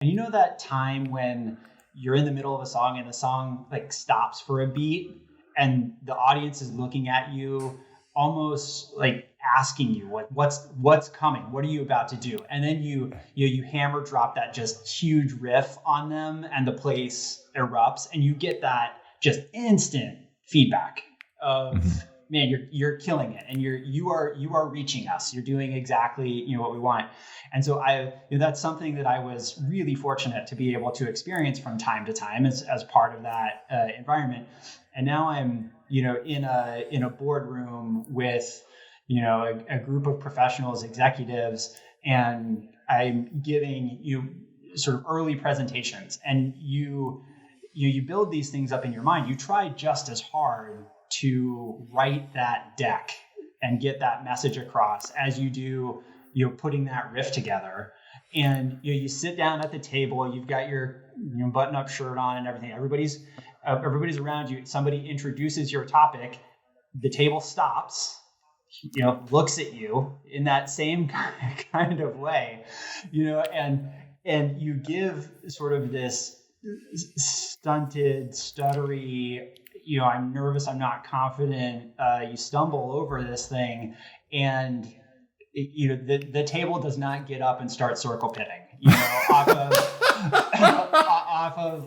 And you know that time when you're in the middle of a song and the song like stops for a beat and the audience is looking at you almost like asking you what's coming, what are you about to do? And then you hammer drop that just huge riff on them and the place erupts and you get that just instant feedback of man, you're killing it, and you are reaching us. You're doing exactly what we want. And so that's something that I was really fortunate to be able to experience from time to time as part of that environment. And now I'm in a boardroom with a group of professionals, executives, and I'm giving you sort of early presentations, and you build these things up in your mind. You try just as hard to write that deck and get that message across as you do putting that riff together. And you sit down at the table, you've got your button-up shirt on and everything. Everybody's around you. Somebody introduces your topic, the table stops, looks at you in that same kind of way, and you give sort of this stunted, stuttery, I'm nervous, I'm not confident, you stumble over this thing, and the table does not get up and start circle pitting,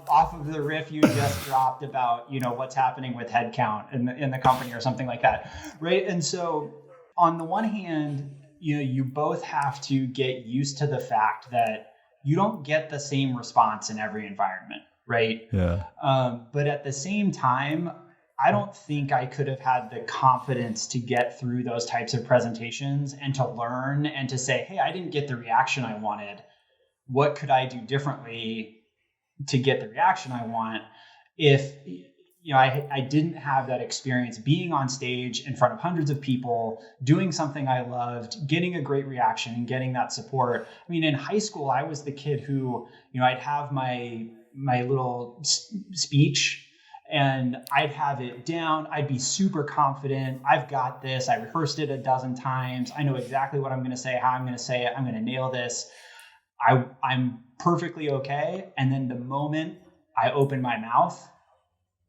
off of the riff you just dropped about, what's happening with headcount in the company or something like that, right? And so on the one hand, you both have to get used to the fact that you don't get the same response in every environment, right? Yeah. But at the same time, I don't think I could have had the confidence to get through those types of presentations and to learn and to say, hey, I didn't get the reaction I wanted. What could I do differently to get the reaction I want? If I didn't have that experience being on stage in front of hundreds of people, doing something I loved, getting a great reaction and getting that support. I mean, in high school, I was the kid who, I'd have my little speech and I'd have it down. I'd be super confident. I've got this. I rehearsed it a dozen times. I know exactly what I'm going to say, how I'm going to say it. I'm going to nail this. I'm perfectly okay. And then the moment I open my mouth,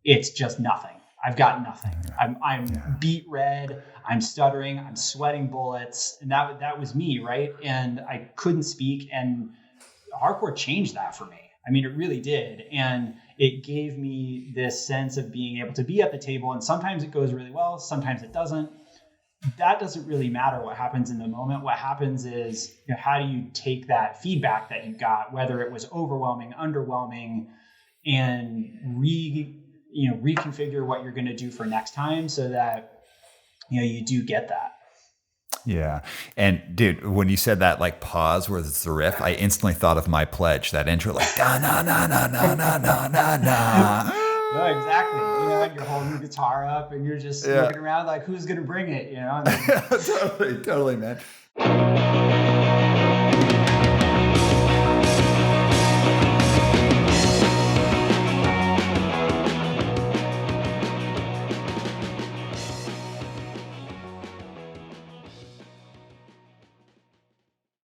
it's just nothing. I've got nothing. I'm beet red. I'm stuttering. I'm sweating bullets. And that was me, right? And I couldn't speak. And hardcore changed that for me. I mean, it really did. And it gave me this sense of being able to be at the table. And sometimes it goes really well. Sometimes it doesn't. That doesn't really matter what happens in the moment. What happens is, how do you take that feedback that you got, whether it was overwhelming, underwhelming, and reconfigure what you're going to do for next time so that, you do get that. Yeah. And dude, when you said that like pause where it's the riff, I instantly thought of My Pledge, that intro, like da na na na na na na na na. No, exactly. And you're holding the guitar up and you're just looking around like, who's going to bring it? Totally, man.